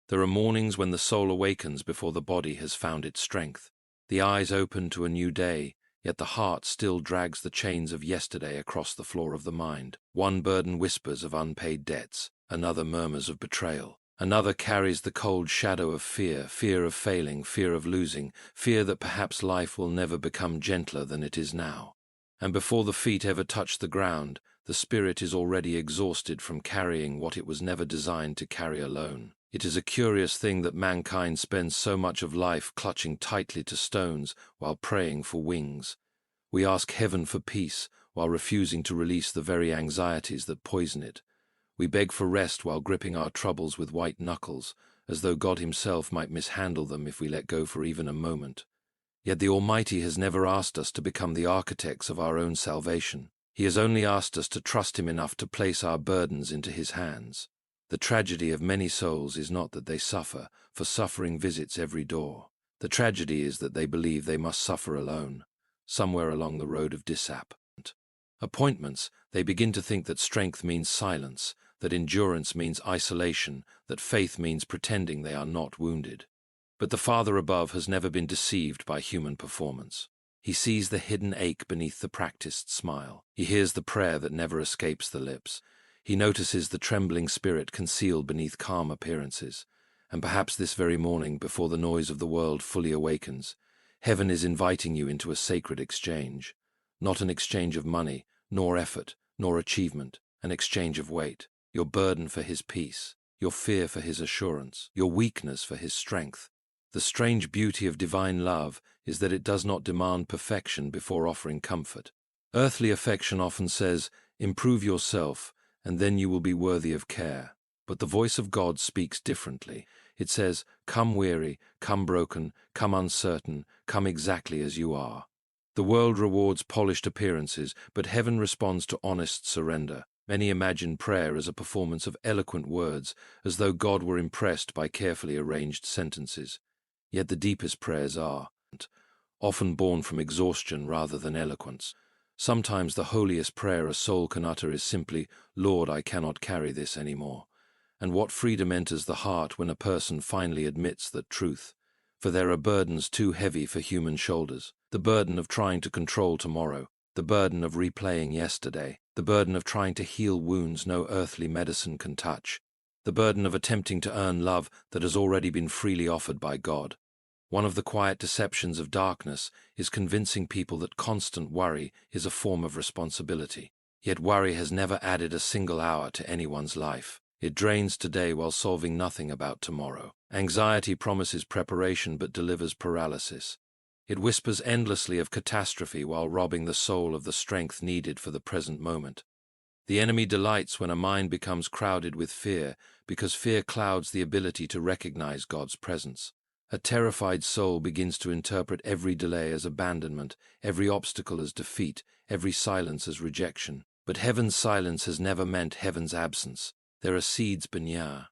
There are mornings when the soul awakens before the body has found its strength. The eyes open to a new day, yet the heart still drags the chains of yesterday across the floor of the mind. One burden whispers of unpaid debts, another murmurs of betrayal. Another carries the cold shadow of fear, fear of failing, fear of losing, fear that perhaps life will never become gentler than it is now. And before the feet ever touch the ground, the spirit is already exhausted from carrying what it was never designed to carry alone. It is a curious thing that mankind spends so much of life clutching tightly to stones while praying for wings. We ask heaven for peace while refusing to release the very anxieties that poison it. We beg for rest while gripping our troubles with white knuckles, as though God himself might mishandle them if we let go for even a moment. Yet the Almighty has never asked us to become the architects of our own salvation. He has only asked us to trust him enough to place our burdens into his hands. The tragedy of many souls is not that they suffer, for suffering visits every door. The tragedy is that they believe they must suffer alone, somewhere along the road of disappointments. They begin to think that strength means silence, that endurance means isolation, that faith means pretending they are not wounded. But the Father above has never been deceived by human performance. He sees the hidden ache beneath the practiced smile. He hears the prayer that never escapes the lips. He notices the trembling spirit concealed beneath calm appearances. And perhaps this very morning, before the noise of the world fully awakens, heaven is inviting you into a sacred exchange. Not an exchange of money, nor effort, nor achievement, an exchange of weight. Your burden for his peace, your fear for his assurance, your weakness for his strength. The strange beauty of divine love is that it does not demand perfection before offering comfort. Earthly affection often says, "Improve yourself, and then you will be worthy of care." But the voice of God speaks differently. It says, "Come weary, come broken, come uncertain, come exactly as you are." The world rewards polished appearances, but heaven responds to honest surrender. Many imagine prayer as a performance of eloquent words, as though God were impressed by carefully arranged sentences. Yet the deepest prayers are, often born from exhaustion rather than eloquence. Sometimes the holiest prayer a soul can utter is simply, "Lord, I cannot carry this anymore." And what freedom enters the heart when a person finally admits that truth. For there are burdens too heavy for human shoulders. The burden of trying to control tomorrow, the burden of replaying yesterday, the burden of trying to heal wounds no earthly medicine can touch, the burden of attempting to earn love that has already been freely offered by God. One of the quiet deceptions of darkness is convincing people that constant worry is a form of responsibility. Yet worry has never added a single hour to anyone's life. It drains today while solving nothing about tomorrow. Anxiety promises preparation but delivers paralysis. It whispers endlessly of catastrophe while robbing the soul of the strength needed for the present moment. The enemy delights when a mind becomes crowded with fear, because fear clouds the ability to recognize God's presence. A terrified soul begins to interpret every delay as abandonment, every obstacle as defeat, every silence as rejection. But heaven's silence has never meant heaven's absence. There are seeds beneath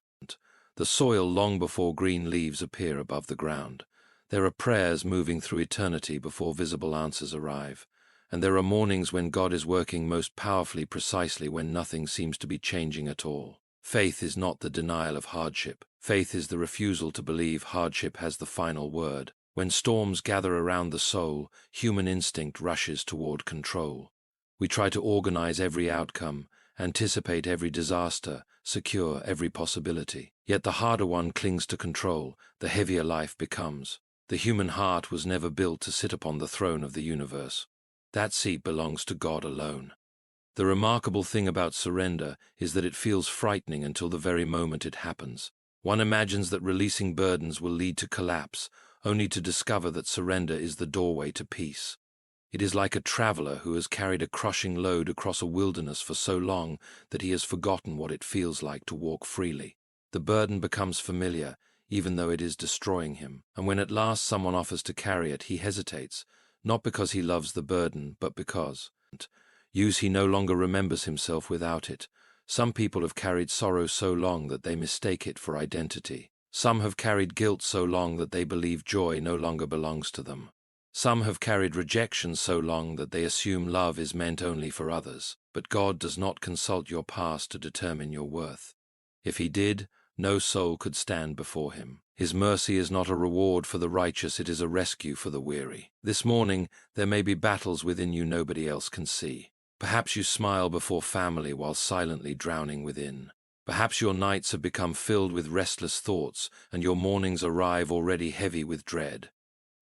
the soil long before green leaves appear above the ground. There are prayers moving through eternity before visible answers arrive. And there are mornings when God is working most powerfully precisely when nothing seems to be changing at all. Faith is not the denial of hardship. Faith is the refusal to believe hardship has the final word. When storms gather around the soul, human instinct rushes toward control. We try to organize every outcome, anticipate every disaster, secure every possibility. Yet the harder one clings to control, the heavier life becomes. The human heart was never built to sit upon the throne of the universe. That seat belongs to God alone. The remarkable thing about surrender is that it feels frightening until the very moment it happens. One imagines that releasing burdens will lead to collapse, only to discover that surrender is the doorway to peace. It is like a traveler who has carried a crushing load across a wilderness for so long that he has forgotten what it feels like to walk freely. The burden becomes familiar, even though it is destroying him, and when at last someone offers to carry it, he hesitates, not because he loves the burden, but because he no longer remembers himself without it. Some people have carried sorrow so long that they mistake it for identity. Some have carried guilt so long that they believe joy no longer belongs to them. Some have carried rejection so long that they assume love is meant only for others. But God does not consult your past to determine your worth. If he did, no soul could stand before him. His mercy is not a reward for the righteous, it is a rescue for the weary. This morning, there may be battles within you nobody else can see. Perhaps you smile before family while silently drowning within. Perhaps your nights have become filled with restless thoughts, and your mornings arrive already heavy with dread.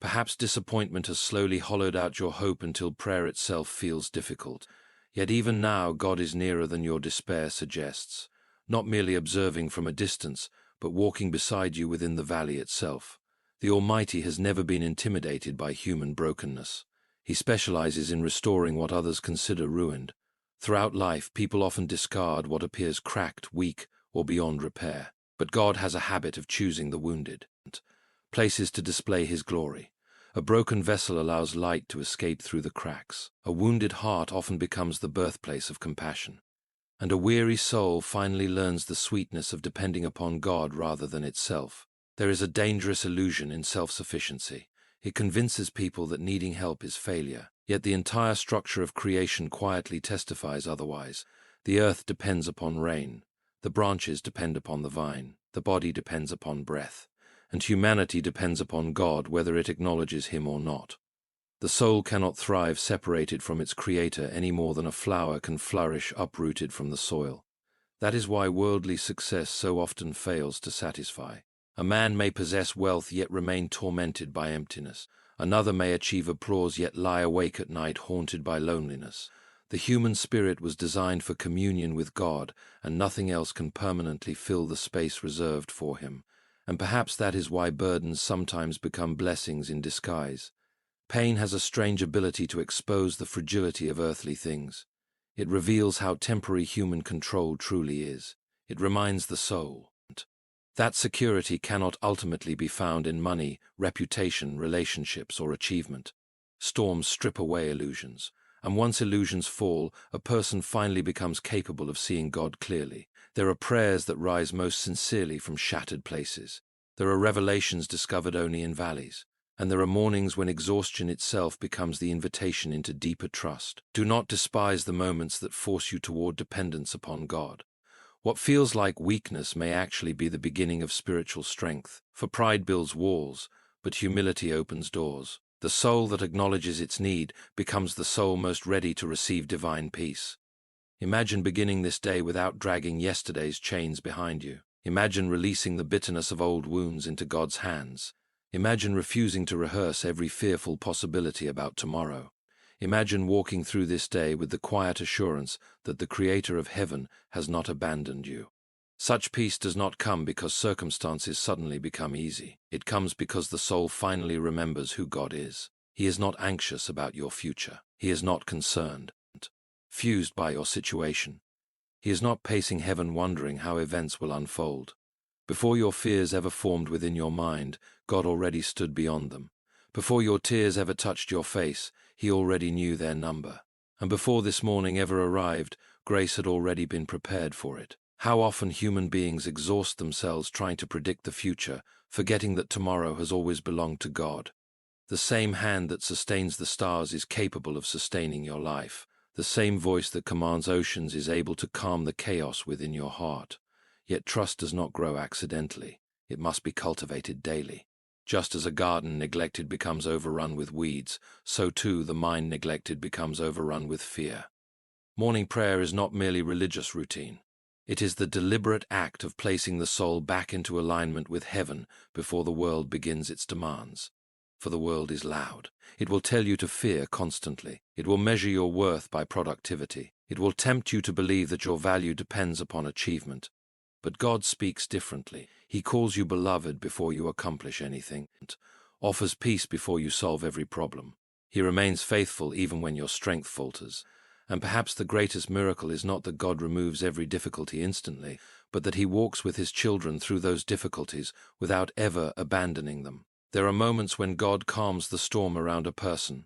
Perhaps disappointment has slowly hollowed out your hope until prayer itself feels difficult. Yet even now God is nearer than your despair suggests, not merely observing from a distance, but walking beside you within the valley itself. The Almighty has never been intimidated by human brokenness. He specializes in restoring what others consider ruined. Throughout life, people often discard what appears cracked, weak, or beyond repair. But God has a habit of choosing the wounded, places to display His glory. A broken vessel allows light to escape through the cracks. A wounded heart often becomes the birthplace of compassion. And a weary soul finally learns the sweetness of depending upon God rather than itself. There is a dangerous illusion in self-sufficiency. It convinces people that needing help is failure. Yet the entire structure of creation quietly testifies otherwise. The earth depends upon rain. The branches depend upon the vine. The body depends upon breath. And humanity depends upon God whether it acknowledges Him or not. The soul cannot thrive separated from its Creator any more than a flower can flourish uprooted from the soil. That is why worldly success so often fails to satisfy. A man may possess wealth yet remain tormented by emptiness. Another may achieve applause yet lie awake at night haunted by loneliness. The human spirit was designed for communion with God, and nothing else can permanently fill the space reserved for Him. And perhaps that is why burdens sometimes become blessings in disguise. Pain has a strange ability to expose the fragility of earthly things. It reveals how temporary human control truly is. It reminds the soul that security cannot ultimately be found in money, reputation, relationships, or achievement. Storms strip away illusions, and once illusions fall, a person finally becomes capable of seeing God clearly. There are prayers that rise most sincerely from shattered places. There are revelations discovered only in valleys. And there are mornings when exhaustion itself becomes the invitation into deeper trust. Do not despise the moments that force you toward dependence upon God. What feels like weakness may actually be the beginning of spiritual strength, for pride builds walls, but humility opens doors. The soul that acknowledges its need becomes the soul most ready to receive divine peace. Imagine beginning this day without dragging yesterday's chains behind you. Imagine releasing the bitterness of old wounds into God's hands. Imagine refusing to rehearse every fearful possibility about tomorrow. Imagine walking through this day with the quiet assurance that the Creator of heaven has not abandoned you. Such peace does not come because circumstances suddenly become easy. It comes because the soul finally remembers who God is. He is not anxious about your future. He is not concerned, fused by your situation. He is not pacing heaven wondering how events will unfold. Before your fears ever formed within your mind, God already stood beyond them. Before your tears ever touched your face, He already knew their number. And before this morning ever arrived, grace had already been prepared for it. How often human beings exhaust themselves trying to predict the future, forgetting that tomorrow has always belonged to God. The same hand that sustains the stars is capable of sustaining your life. The same voice that commands oceans is able to calm the chaos within your heart. Yet trust does not grow accidentally. It must be cultivated daily. Just as a garden neglected becomes overrun with weeds, so too the mind neglected becomes overrun with fear. Morning prayer is not merely religious routine. It is the deliberate act of placing the soul back into alignment with heaven before the world begins its demands. For the world is loud. It will tell you to fear constantly. It will measure your worth by productivity. It will tempt you to believe that your value depends upon achievement. But God speaks differently. He calls you beloved before you accomplish anything, and offers peace before you solve every problem. He remains faithful even when your strength falters. And perhaps the greatest miracle is not that God removes every difficulty instantly, but that He walks with His children through those difficulties without ever abandoning them. There are moments when God calms the storm around a person,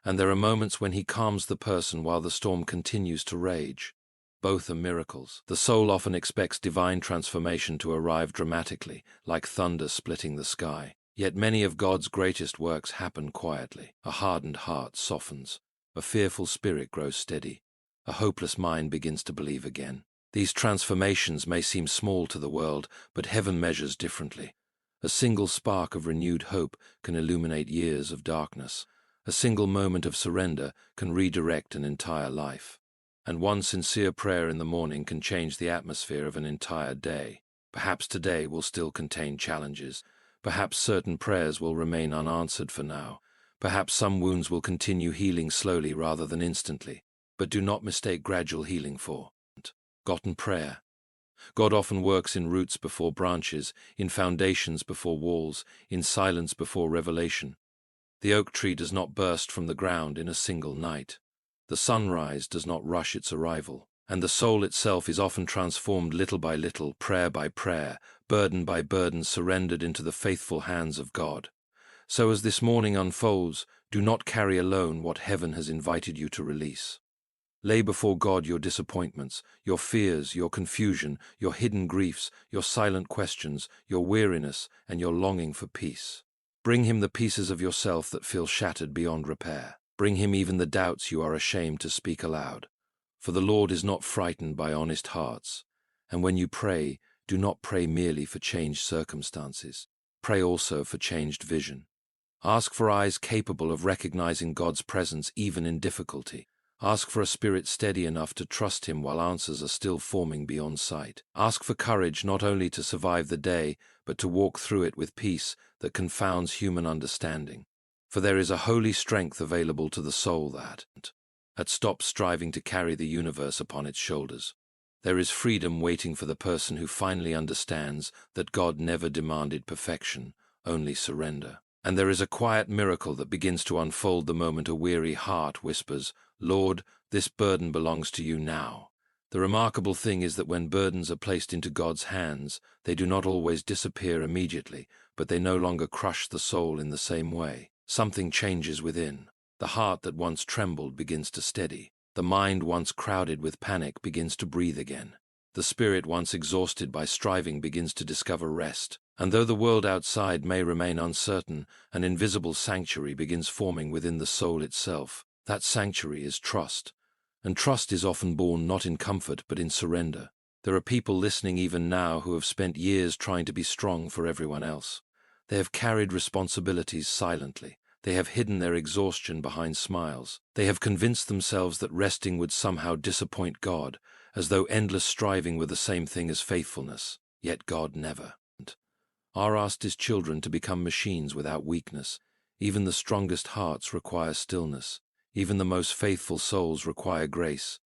and there are moments when He calms the person while the storm continues to rage. Both are miracles. The soul often expects divine transformation to arrive dramatically, like thunder splitting the sky. Yet many of God's greatest works happen quietly. A hardened heart softens. A fearful spirit grows steady. A hopeless mind begins to believe again. These transformations may seem small to the world, but heaven measures differently. A single spark of renewed hope can illuminate years of darkness. A single moment of surrender can redirect an entire life. And one sincere prayer in the morning can change the atmosphere of an entire day. Perhaps today will still contain challenges. Perhaps certain prayers will remain unanswered for now. Perhaps some wounds will continue healing slowly rather than instantly. But do not mistake gradual healing for forgotten prayer. God often works in roots before branches, in foundations before walls, in silence before revelation. The oak tree does not burst from the ground in a single night. The sunrise does not rush its arrival, and the soul itself is often transformed little by little, prayer by prayer, burden by burden, surrendered into the faithful hands of God. So as this morning unfolds, do not carry alone what heaven has invited you to release. Lay before God your disappointments, your fears, your confusion, your hidden griefs, your silent questions, your weariness, and your longing for peace. Bring him the pieces of yourself that feel shattered beyond repair. Bring him even the doubts you are ashamed to speak aloud. For the Lord is not frightened by honest hearts. And when you pray, do not pray merely for changed circumstances. Pray also for changed vision. Ask for eyes capable of recognizing God's presence even in difficulty. Ask for a spirit steady enough to trust him while answers are still forming beyond sight. Ask for courage not only to survive the day, but to walk through it with peace that confounds human understanding. For there is a holy strength available to the soul that stops striving to carry the universe upon its shoulders. There is freedom waiting for the person who finally understands that God never demanded perfection, only surrender. And there is a quiet miracle that begins to unfold the moment a weary heart whispers, "Lord, this burden belongs to you now." The remarkable thing is that when burdens are placed into God's hands, they do not always disappear immediately, but they no longer crush the soul in the same way. Something changes within. The heart that once trembled begins to steady. The mind once crowded with panic begins to breathe again. The spirit once exhausted by striving begins to discover rest. And though the world outside may remain uncertain, an invisible sanctuary begins forming within the soul itself. That sanctuary is trust. And trust is often born not in comfort but in surrender. There are people listening even now who have spent years trying to be strong for everyone else. They have carried responsibilities silently. They have hidden their exhaustion behind smiles. They have convinced themselves that resting would somehow disappoint God, as though endless striving were the same thing as faithfulness. Yet God never are asked his children to become machines without weakness. Even the strongest hearts require stillness. Even the most faithful souls require grace.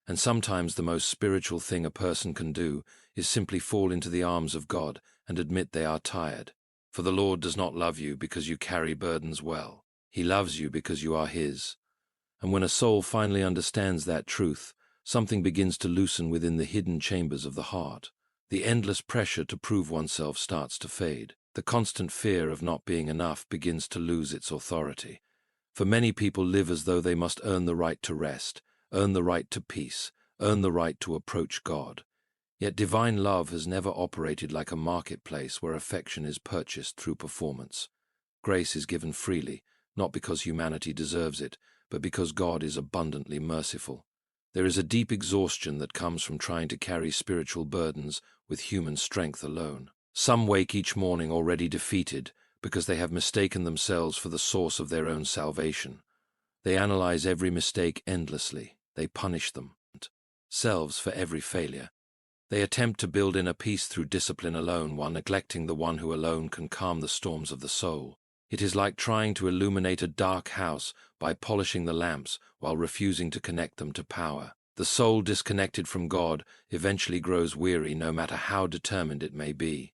And sometimes the most spiritual thing a person can do is simply fall into the arms of God and admit they are tired. For the Lord does not love you because you carry burdens well. He loves you because you are his. And when a soul finally understands that truth, something begins to loosen within the hidden chambers of the heart. The endless pressure to prove oneself starts to fade. The constant fear of not being enough begins to lose its authority. For many people live as though they must earn the right to rest, earn the right to peace, earn the right to approach God. Yet divine love has never operated like a marketplace where affection is purchased through performance. Grace is given freely, not because humanity deserves it, but because God is abundantly merciful. There is a deep exhaustion that comes from trying to carry spiritual burdens with human strength alone. Some wake each morning already defeated because they have mistaken themselves for the source of their own salvation. They analyze every mistake endlessly. They punish themselves for every failure. They attempt to build inner peace through discipline alone while neglecting the one who alone can calm the storms of the soul. It is like trying to illuminate a dark house by polishing the lamps while refusing to connect them to power. The soul disconnected from God eventually grows weary no matter how determined it may be.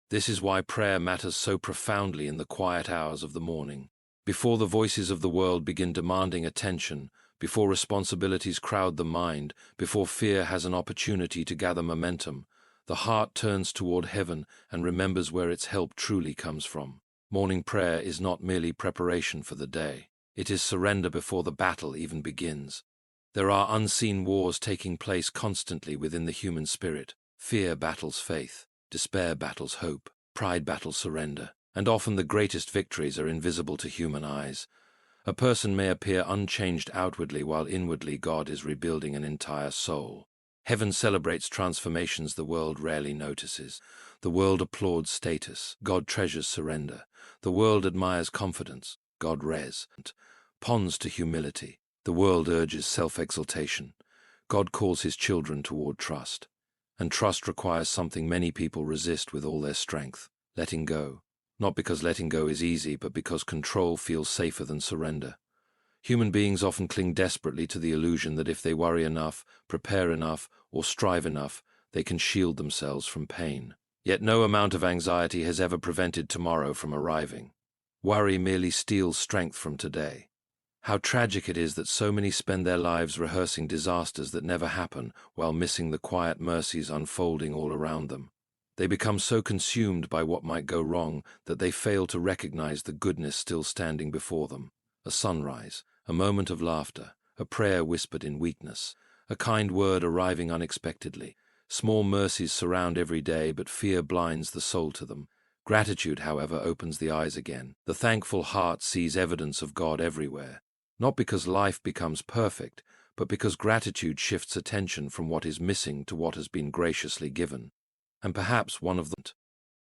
This is why prayer matters so profoundly in the quiet hours of the morning. Before the voices of the world begin demanding attention, before responsibilities crowd the mind, before fear has an opportunity to gather momentum, the heart turns toward heaven and remembers where its help truly comes from. Morning prayer is not merely preparation for the day. It is surrender before the battle even begins. There are unseen wars taking place constantly within the human spirit. Fear battles faith, despair battles hope, pride battles surrender, and often the greatest victories are invisible to human eyes. A person may appear unchanged outwardly while inwardly God is rebuilding an entire soul. Heaven celebrates transformations the world rarely notices. The world applauds status. God treasures surrender. The world admires confidence. God ponds to humility. The world urges self-exaltation. God calls his children toward trust. And trust requires something many people resist with all their strength: letting go. Not because letting go is easy, but because control feels safer than surrender. Human beings often cling desperately to the illusion that if they worry enough, prepare enough, or strive enough, they can shield themselves from pain. Yet no amount of anxiety has ever prevented tomorrow from arriving. Worry merely steals strength from today. How tragic it is that so many spend their lives rehearsing disasters that never happen while missing the quiet mercies unfolding all around them. They become so consumed by what might go wrong that they fail to recognize the goodness still standing before them. A sunrise, a moment of laughter, a prayer whispered in weakness, a kind word arriving unexpectedly. Small mercies surround every day, but fear blinds the soul to them. Gratitude, however, opens the eyes again. The thankful heart sees evidence of God everywhere. Not because life becomes perfect, but because gratitude shifts attention from what is missing to what has been graciously given. And perhaps one of the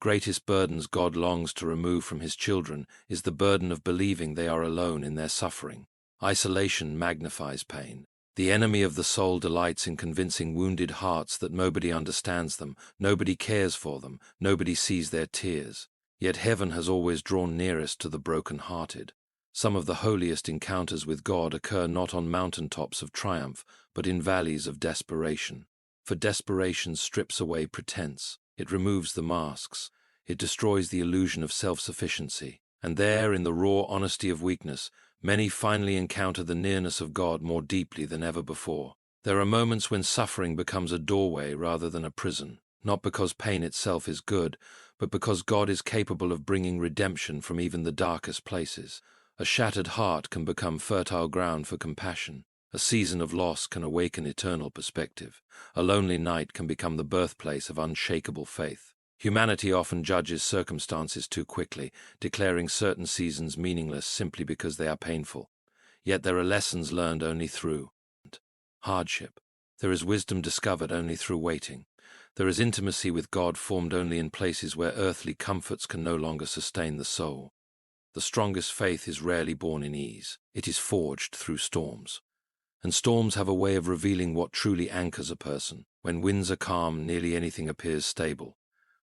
greatest burdens God longs to remove from his children is the burden of believing they are alone in their suffering. Isolation magnifies pain. The enemy of the soul delights in convincing wounded hearts that nobody understands them, nobody cares for them, nobody sees their tears. Yet heaven has always drawn nearest to the broken-hearted. Some of the holiest encounters with God occur not on mountaintops of triumph, but in valleys of desperation. For desperation strips away pretense. It removes the masks. It destroys the illusion of self-sufficiency. And there, in the raw honesty of weakness, many finally encounter the nearness of God more deeply than ever before. There are moments when suffering becomes a doorway rather than a prison, not because pain itself is good, but because God is capable of bringing redemption from even the darkest places. A shattered heart can become fertile ground for compassion. A season of loss can awaken eternal perspective. A lonely night can become the birthplace of unshakable faith. Humanity often judges circumstances too quickly, declaring certain seasons meaningless simply because they are painful. Yet there are lessons learned only through hardship. There is wisdom discovered only through waiting. There is intimacy with God formed only in places where earthly comforts can no longer sustain the soul. The strongest faith is rarely born in ease. It is forged through storms. And storms have a way of revealing what truly anchors a person. When winds are calm, nearly anything appears stable.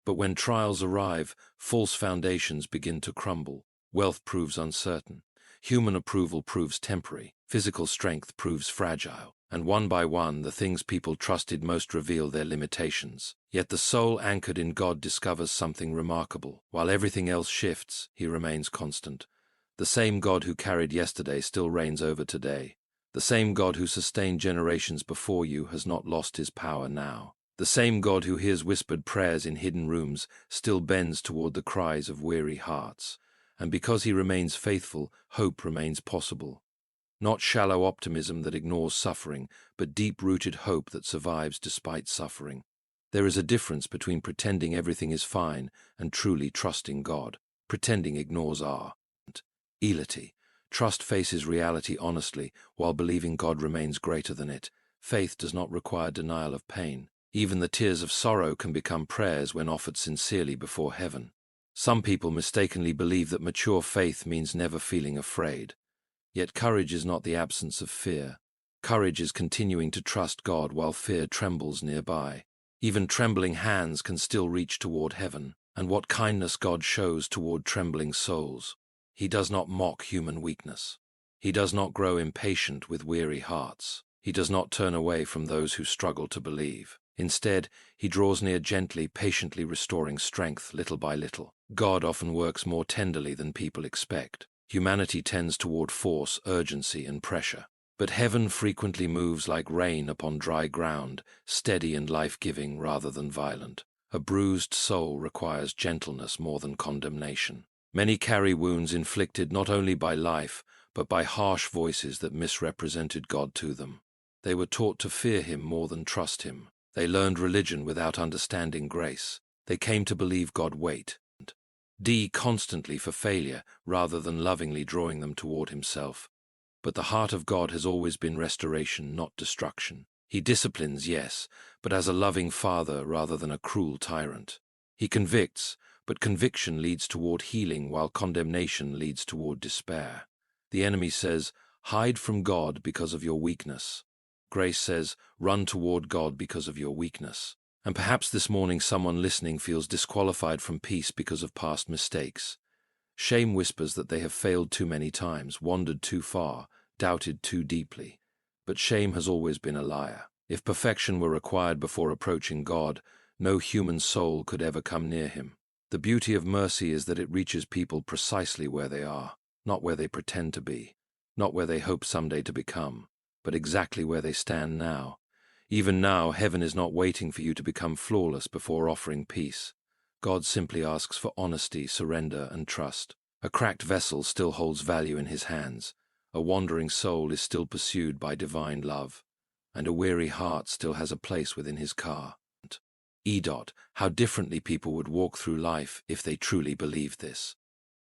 But when trials arrive, false foundations begin to crumble. Wealth proves uncertain. Human approval proves temporary. Physical strength proves fragile. And one by one, the things people trusted most reveal their limitations. Yet the soul anchored in God discovers something remarkable. While everything else shifts, he remains constant. The same God who carried yesterday still reigns over today. The same God who sustained generations before you has not lost his power now. The same God who hears whispered prayers in hidden rooms still bends toward the cries of weary hearts. And because he remains faithful, hope remains possible. Not shallow optimism that ignores suffering, but deep-rooted hope that survives despite suffering. There is a difference between pretending everything is fine and truly trusting God. Pretending ignores our reality. Trust faces reality honestly, while believing God remains greater than it. Faith does not require denial of pain. Even the tears of sorrow can become prayers when offered sincerely before heaven. Some people mistakenly believe that mature faith means never feeling afraid. Yet courage is not the absence of fear. Courage is continuing to trust God while fear trembles nearby. Even trembling hands can still reach toward heaven. And what kindness God shows toward trembling souls. He does not mock human weakness. He does not grow impatient with weary hearts. He does not turn away from those who struggle to believe. Instead, he draws near gently, patiently restoring strength little by little. God often works more tenderly than people expect. Humanity tends toward force, urgency, and pressure. But heaven frequently moves like rain upon dry ground, steady and life-giving rather than violent. A bruised soul requires gentleness more than condemnation. Many carry wounds inflicted not only by life, but by harsh voices that misrepresented God to them. They were taught to fear him more than trust him. They learned religion without understanding grace. They came to believe God constantly for failure rather than lovingly drawing them toward himself. But the heart of God has always been restoration, not destruction. He disciplines, yes, but as a loving father rather than a cruel tyrant. He convicts, but conviction leads toward healing while condemnation leads toward despair. The enemy says, hide from God because of your weakness. Grace says, run toward God because of your weakness. And perhaps this morning someone listening feels disqualified from peace because of past mistakes. Shame whispers that they have failed too many times, wandered too far, doubted too deeply. But shame has always been a liar. If perfection were required before approaching God, no human soul could ever come near him. The beauty of mercy is that it reaches people precisely where they are, not where they pretend to be, not where they hope someday to become, but exactly where they stand now. Even now, heaven is not waiting for you to become flawless before offering peace. God simply asks for honesty, surrender, and trust. A cracked vessel still holds value in his hands. A wandering soul is still pursued by divine love, and a weary heart still has a place within his car. How differently people would walk through life if they truly believed this.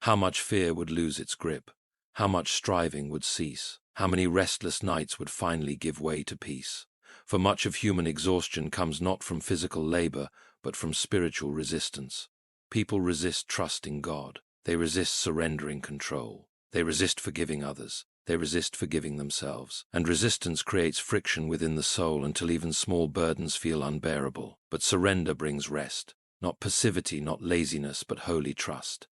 How much fear would lose its grip. How much striving would cease. How many restless nights would finally give way to peace. For much of human exhaustion comes not from physical labor, but from spiritual resistance. People resist trusting God. They resist surrendering control. They resist forgiving others. They resist forgiving themselves. And resistance creates friction within the soul until even small burdens feel unbearable. But surrender brings rest. Not passivity, not laziness, but holy trust.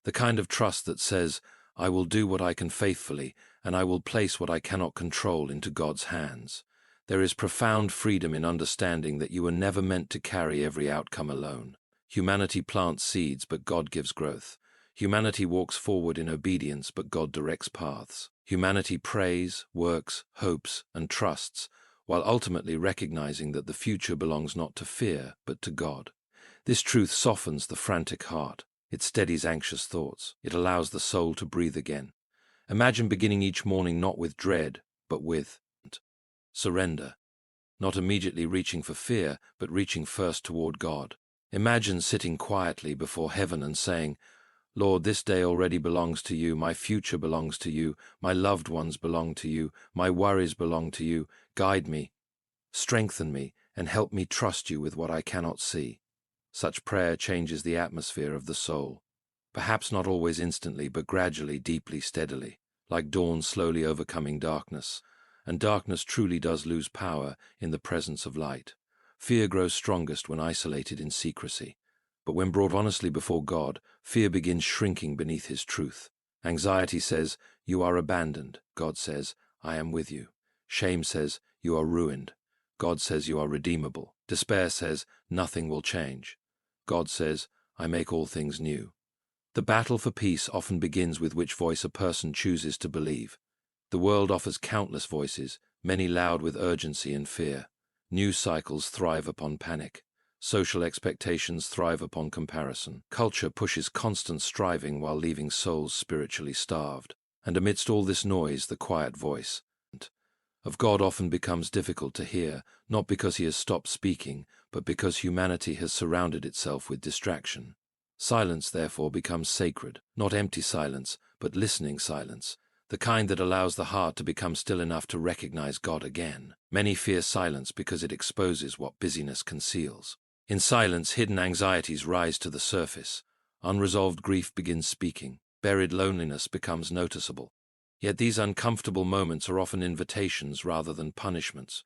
The kind of trust that says, I will do what I can faithfully, and I will place what I cannot control into God's hands. There is profound freedom in understanding that you were never meant to carry every outcome alone. Humanity plants seeds, but God gives growth. Humanity walks forward in obedience, but God directs paths. Humanity prays, works, hopes, and trusts, while ultimately recognizing that the future belongs not to fear, but to God. This truth softens the frantic heart. It steadies anxious thoughts. It allows the soul to breathe again. Imagine beginning each morning not with dread, but with surrender. Not immediately reaching for fear, but reaching first toward God. Imagine sitting quietly before heaven and saying, Lord, this day already belongs to you, my future belongs to you, my loved ones belong to you, my worries belong to you. Guide me, strengthen me, and help me trust you with what I cannot see. Such prayer changes the atmosphere of the soul. Perhaps not always instantly, but gradually, deeply, steadily, like dawn slowly overcoming darkness. And darkness truly does lose power in the presence of light. Fear grows strongest when isolated in secrecy. But when brought honestly before God, fear begins shrinking beneath his truth. Anxiety says, you are abandoned. God says, I am with you. Shame says, you are ruined. God says, you are redeemable. Despair says, nothing will change. God says, I make all things new. The battle for peace often begins with which voice a person chooses to believe. The world offers countless voices, many loud with urgency and fear. News cycles thrive upon panic. Social expectations thrive upon comparison. Culture pushes constant striving while leaving souls spiritually starved. And amidst all this noise, the quiet voice of God often becomes difficult to hear, not because he has stopped speaking, but because humanity has surrounded itself with distraction. Silence, therefore, becomes sacred, not empty silence, but listening silence, the kind that allows the heart to become still enough to recognize God again. Many fear silence because it exposes what busyness conceals. In silence, hidden anxieties rise to the surface. Unresolved grief begins speaking. Buried loneliness becomes noticeable. Yet these uncomfortable moments are often invitations rather than punishments.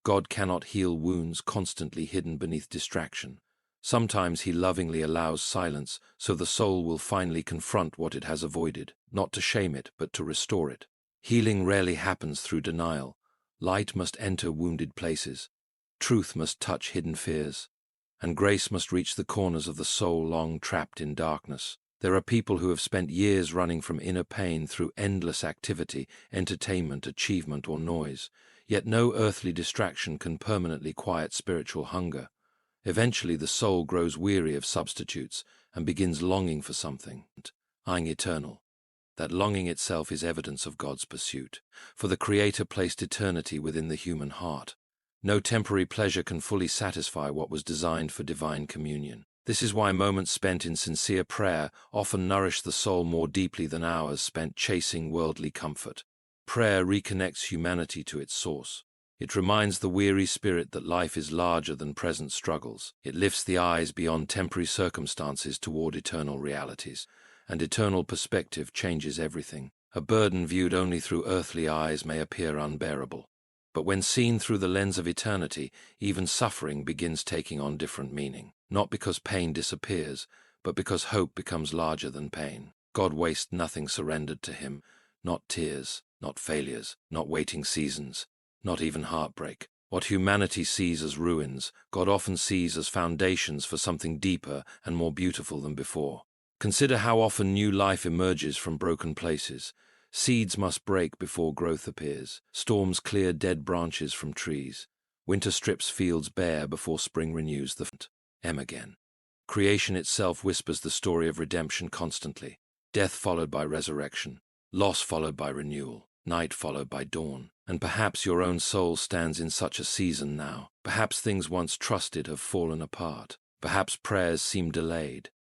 God cannot heal wounds constantly hidden beneath distraction. Sometimes he lovingly allows silence so the soul will finally confront what it has avoided, not to shame it, but to restore it. Healing rarely happens through denial. Light must enter wounded places. Truth must touch hidden fears. And grace must reach the corners of the soul long trapped in darkness. There are people who have spent years running from inner pain through endless activity, entertainment, achievement, or noise, yet no earthly distraction can permanently quiet spiritual hunger. Eventually the soul grows weary of substitutes and begins longing for something, eyeing eternal. That longing itself is evidence of God's pursuit, for the Creator placed eternity within the human heart. No temporary pleasure can fully satisfy what was designed for divine communion. This is why moments spent in sincere prayer often nourish the soul more deeply than hours spent chasing worldly comfort. Prayer reconnects humanity to its source. It reminds the weary spirit that life is larger than present struggles. It lifts the eyes beyond temporary circumstances toward eternal realities, and eternal perspective changes everything. A burden viewed only through earthly eyes may appear unbearable, but when seen through the lens of eternity, even suffering begins taking on different meaning. Not because pain disappears, but because hope becomes larger than pain. God wastes nothing surrendered to him, not tears, not failures, not waiting seasons, not even heartbreak. What humanity sees as ruins, God often sees as foundations for something deeper and more beautiful than before. Consider how often new life emerges from broken places. Seeds must break before growth appears. Storms clear dead branches from trees. Winter strips fields bare before spring renews the again. Creation itself whispers the story of redemption constantly. Death followed by resurrection. Loss followed by renewal. Night followed by dawn. And perhaps your own soul stands in such a season now. Perhaps things once trusted have fallen apart. Perhaps prayers seem delayed.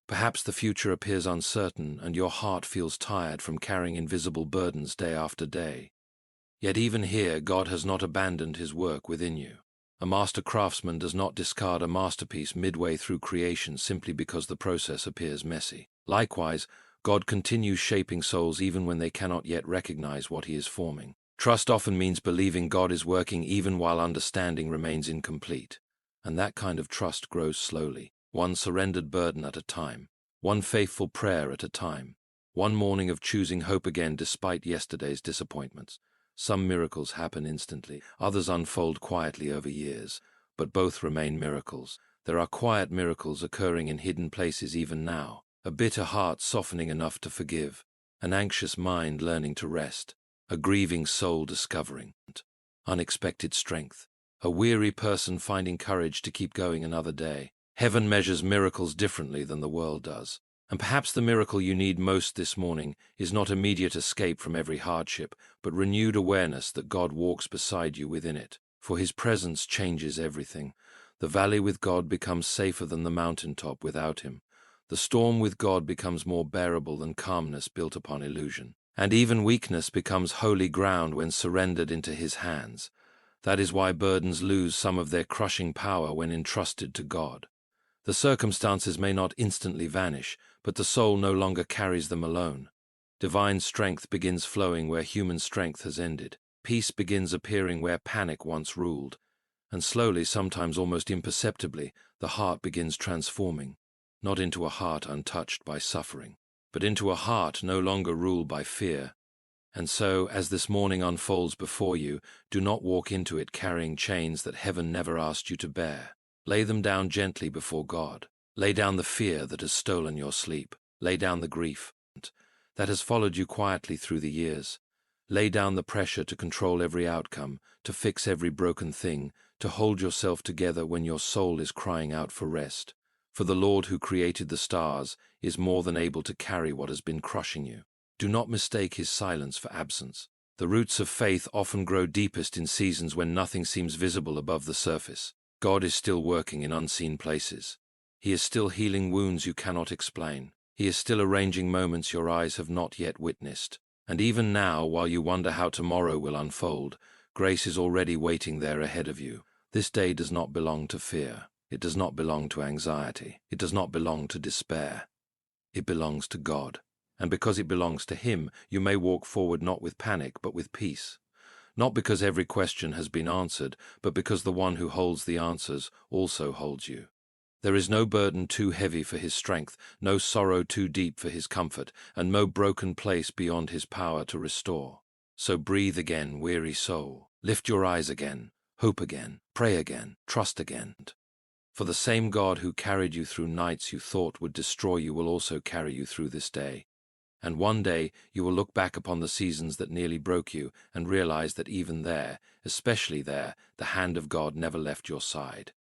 Perhaps the future appears uncertain and your heart feels tired from carrying invisible burdens day after day. Yet even here, God has not abandoned his work within you. A master craftsman does not discard a masterpiece midway through creation simply because the process appears messy. Likewise, God continues shaping souls even when they cannot yet recognize what he is forming. Trust often means believing God is working even while understanding remains incomplete. And that kind of trust grows slowly. One surrendered burden at a time, one faithful prayer at a time, one morning of choosing hope again despite yesterday's disappointments. Some miracles happen instantly, others unfold quietly over years, but both remain miracles. There are quiet miracles occurring in hidden places even now, a bitter heart softening enough to forgive, an anxious mind learning to rest, a grieving soul discovering unexpected strength, a weary person finding courage to keep going another day. Heaven measures miracles differently than the world does. And perhaps the miracle you need most this morning is not immediate escape from every hardship, but renewed awareness that God walks beside you within it. For his presence changes everything. The valley with God becomes safer than the mountaintop without him. The storm with God becomes more bearable than calmness built upon illusion. And even weakness becomes holy ground when surrendered into his hands. That is why burdens lose some of their crushing power when entrusted to God. The circumstances may not instantly vanish, but the soul no longer carries them alone. Divine strength begins flowing where human strength has ended. Peace begins appearing where panic once ruled. And slowly, sometimes almost imperceptibly, the heart begins transforming, not into a heart untouched by suffering, but into a heart no longer ruled by fear. And so, as this morning unfolds before you, do not walk into it carrying chains that heaven never asked you to bear. Lay them down gently before God. Lay down the fear that has stolen your sleep. Lay down the grief that has followed you quietly through the years. Lay down the pressure to control every outcome, to fix every broken thing, to hold yourself together when your soul is crying out for rest. For the Lord who created the stars is more than able to carry what has been crushing you. Do not mistake his silence for absence. The roots of faith often grow deepest in seasons when nothing seems visible above the surface. God is still working in unseen places. He is still healing wounds you cannot explain. He is still arranging moments your eyes have not yet witnessed. And even now, while you wonder how tomorrow will unfold, grace is already waiting there ahead of you. This day does not belong to fear. It does not belong to anxiety. It does not belong to despair. It belongs to God. And because it belongs to him, you may walk forward not with panic, but with peace. Not because every question has been answered, but because the one who holds the answers also holds you. There is no burden too heavy for his strength, no sorrow too deep for his comfort, and no broken place beyond his power to restore. So breathe again, weary soul. Lift your eyes again, hope again, pray again, trust again. For the same God who carried you through nights you thought would destroy you will also carry you through this day. And one day you will look back upon the seasons that nearly broke you and realize that even there, especially there, the hand of God never left your side.